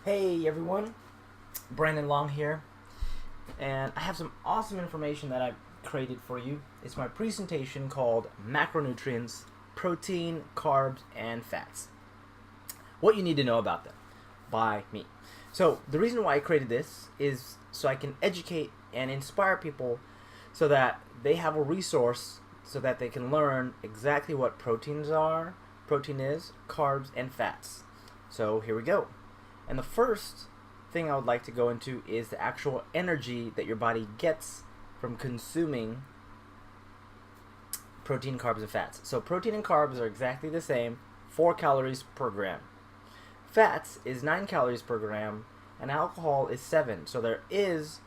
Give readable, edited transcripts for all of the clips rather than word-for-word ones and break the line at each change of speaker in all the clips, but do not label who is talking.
Hey everyone, Brandon Long here, and I have some awesome information that I created for you. It's my presentation called Macronutrients, Protein, Carbs, and Fats. What you need to know about them by me. So, the reason why I created this is so I can educate and inspire people so that they have a resource so that they can learn exactly what protein is, carbs, and fats. So, here we go. And the first thing I would like to go into is the actual energy that your body gets from consuming protein, carbs, and fats. So protein and carbs are exactly the same, 4 calories per gram. Fats is 9 calories per gram, and alcohol is 7. So there is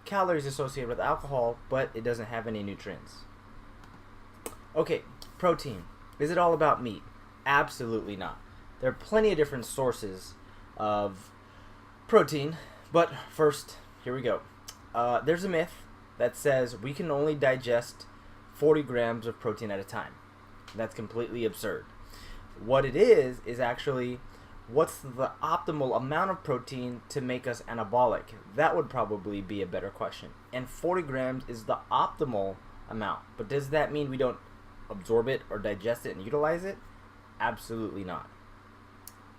calories associated with alcohol, but it doesn't have any nutrients. Okay, protein. Is it all about meat? Absolutely not. There are plenty of different sources of protein, but first, here we go. There's a myth that says we can only digest 40 grams of protein at a time. That's completely absurd. What it is actually what's the optimal amount of protein to make us anabolic? That would probably be a better question. And 40 grams is the optimal amount. But does that mean we don't absorb it or digest it and utilize it? Absolutely not.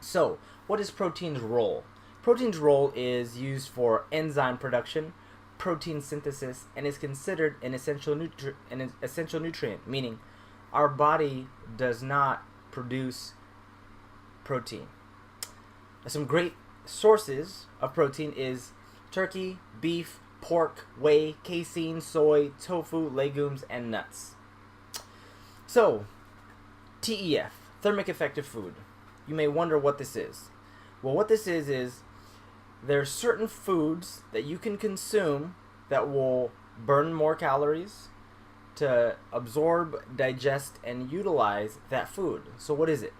So, what is protein's role? Protein's role is used for enzyme production, protein synthesis, and is considered an essential nutrient, meaning our body does not produce protein. Some great sources of protein is turkey, beef, pork, whey, casein, soy, tofu, legumes, and nuts. So, TEF, thermic effective food. You may wonder what this is. Well, what this is there's certain foods that you can consume that will burn more calories to absorb, digest, and utilize that food. So what is it?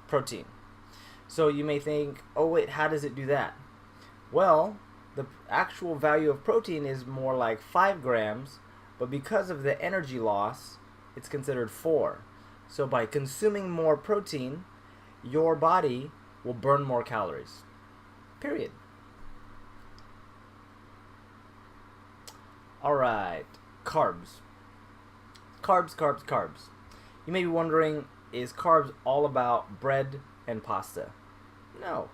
Protein. So you may think, oh wait, how does it do that? Well, the actual value of protein is more like 5 grams, but because of the energy loss, it's considered 4. So by consuming more protein, your body will burn more calories. Period. Alright, carbs. Carbs. You may be wondering, is carbs all about bread and pasta? No.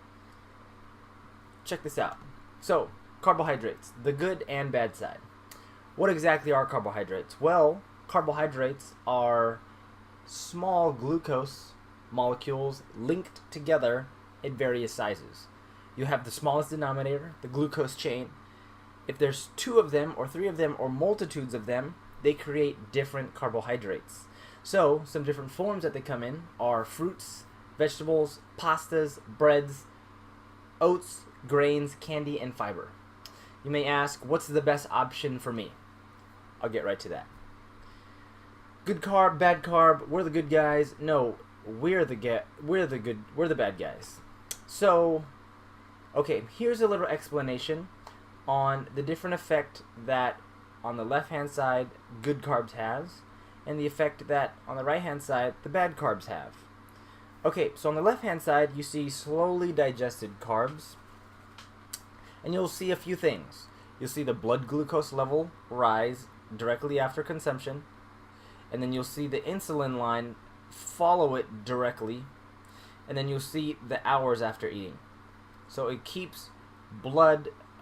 Check this out. So, carbohydrates, the good and bad side. What exactly are carbohydrates? Well, carbohydrates are small glucose molecules linked together in various sizes. You have the smallest denominator, the glucose chain. If there's 2 of them or 3 of them or multitudes of them, they create different carbohydrates. So some different forms that they come in are fruits, vegetables, pastas, breads, oats, grains, candy, and fiber. You may ask, what's the best option for me? I'll get right to that. Good carb, bad carb, we're the good guys. No, we're the bad guys. So, okay, here's a little explanation on the different effect that on the left hand side good carbs has and the effect that on the right hand side the bad carbs have. Okay, so on the left hand side you see slowly digested carbs, and you'll see a few things. You'll see the blood glucose level rise directly after consumption, and then you'll see the insulin line follow it directly, and then you'll see the hours after eating. So it keeps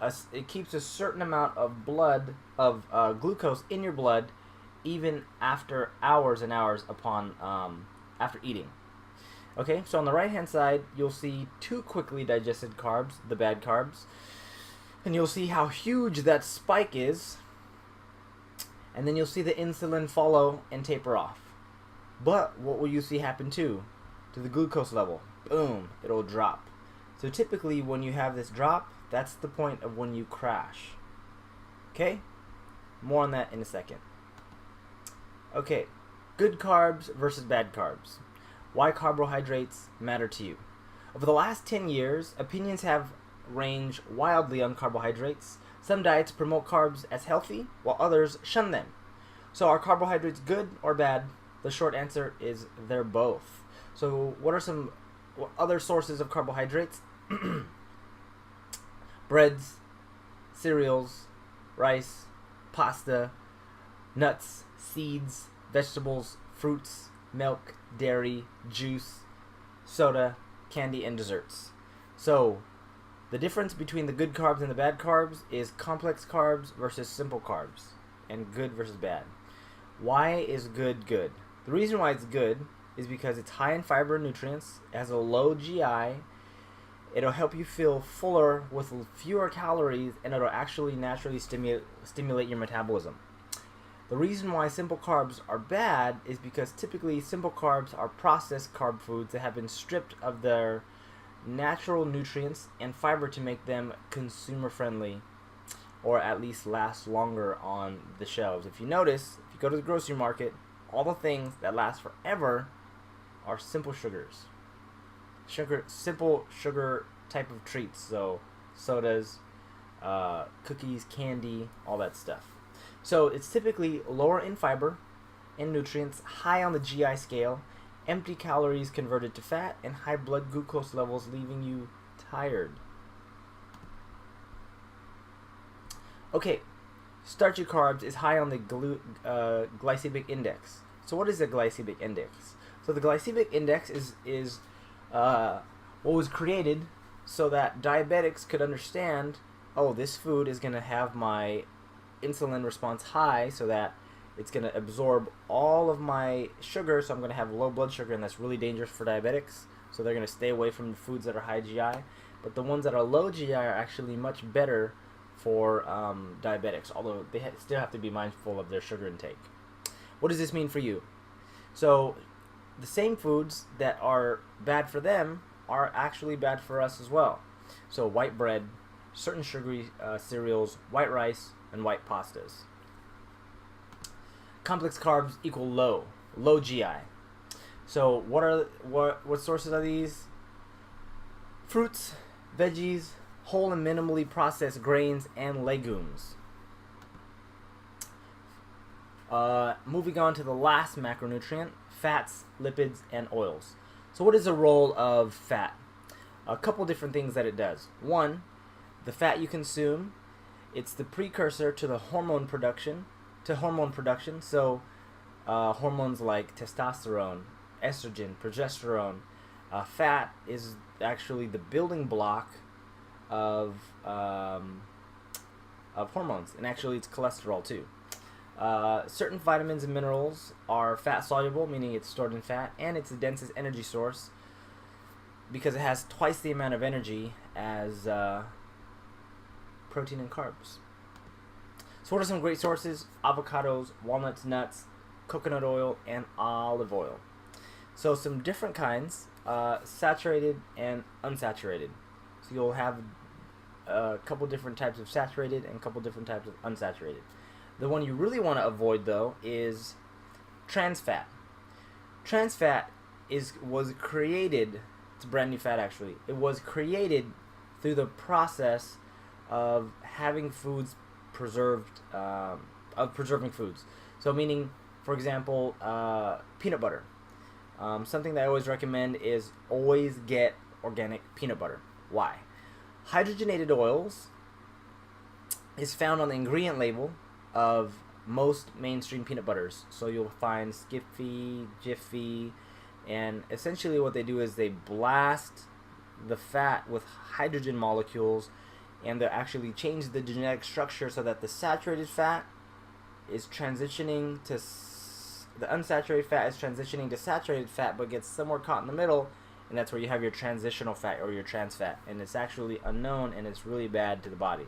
a certain amount of glucose in your blood even after hours and hours upon after eating. Okay, so on the right hand side you'll see 2 quickly digested carbs, the bad carbs, and you'll see how huge that spike is, and then you'll see the insulin follow and taper off. But what will you see happen to the glucose level? Boom, it'll drop. So typically when you have this drop, that's the point of when you crash. Okay? More on that in a second. Okay, good carbs versus bad carbs. Why carbohydrates matter to you. Over the last 10 years, opinions have ranged wildly on carbohydrates. Some diets promote carbs as healthy, while others shun them. So are carbohydrates good or bad? The short answer is they're both. So what are some other sources of carbohydrates? breads, cereals, rice, pasta, nuts, seeds, vegetables, fruits, milk, dairy, juice, soda, candy, and desserts. So, the difference between the good carbs and the bad carbs is complex carbs versus simple carbs, and good versus bad. Why is good good? The reason why it's good is because it's high in fiber and nutrients, it has a low GI, it'll help you feel fuller with fewer calories, and it'll actually naturally stimulate your metabolism. The reason why simple carbs are bad is because typically simple carbs are processed carb foods that have been stripped of their natural nutrients and fiber to make them consumer friendly, or at least last longer on the shelves. If you notice, if you go to the grocery market, all the things that last forever are simple sugars. Simple sugar type of treats, so sodas, cookies, candy, all that stuff. So it's typically lower in fiber and nutrients, high on the GI scale, empty calories converted to fat, and high blood glucose levels, leaving you tired. Okay, starchy carbs is high on the glycemic index. So what is a glycemic index? So the glycemic index is what was created so that diabetics could understand, oh, this food is going to have my insulin response high, so that it's going to absorb all of my sugar, so I'm going to have low blood sugar, and that's really dangerous for diabetics. So they're going to stay away from the foods that are high GI. But the ones that are low GI are actually much better for diabetics, although they still have to be mindful of their sugar intake. What does this mean for you? So the same foods that are bad for them are actually bad for us as well. So white bread, certain sugary cereals, white rice, and white pastas. Complex carbs equal low GI. So what sources are these? Fruits, veggies, whole and minimally processed grains, and legumes. Moving on to the last macronutrient, fats, lipids, and oils. So what is the role of fat? A couple different things that it does. One, the fat you consume, it's the precursor to the hormone production. So hormones like testosterone, estrogen, progesterone. Fat is actually the building block of hormones, and actually it's cholesterol too. Certain vitamins and minerals are fat soluble, meaning it's stored in fat, and it's the densest energy source because it has twice the amount of energy as protein and carbs. So what are some great sources? Avocados, walnuts, nuts, coconut oil, and olive oil. So some different kinds, saturated and unsaturated. So you'll have a couple different types of saturated and a couple different types of unsaturated. The one you really want to avoid, though, is trans fat. Trans fat was created, it's brand new fat actually, it was created through the process of having foods preserved, of preserving foods. So meaning, for example, peanut butter. Something that I always recommend is always get organic peanut butter. Why? Hydrogenated oils is found on the ingredient label of most mainstream peanut butters. So you'll find Skippy, Jiffy, and essentially what they do is they blast the fat with hydrogen molecules, and they actually change the genetic structure so that the saturated fat is transitioning to the unsaturated fat is transitioning to saturated fat, but gets somewhere caught in the middle, and that's where you have your transitional fat or your trans fat, and it's actually unknown, and it's really bad to the body.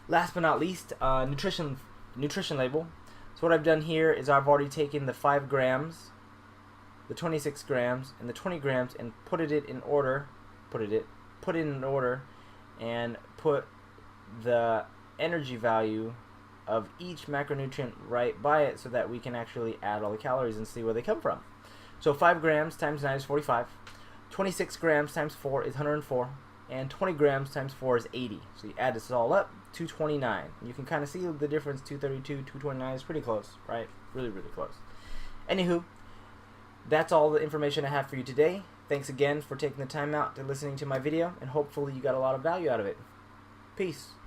Last but not least, nutrition label. So what I've done here is I've already taken the 5 grams, the 26 grams, and the 20 grams and put it in order, and put the energy value of each macronutrient right by it, so that we can actually add all the calories and see where they come from. So 5 grams times 9 is 45, 26 grams times 4 is 104, and 20 grams times 4 is 80. So you add this all up, 229. You can kind of see the difference. 232, 229 is pretty close, right? Really, really close. Anywho, that's all the information I have for you today. Thanks again for taking the time out to listening to my video, and hopefully you got a lot of value out of it. Peace.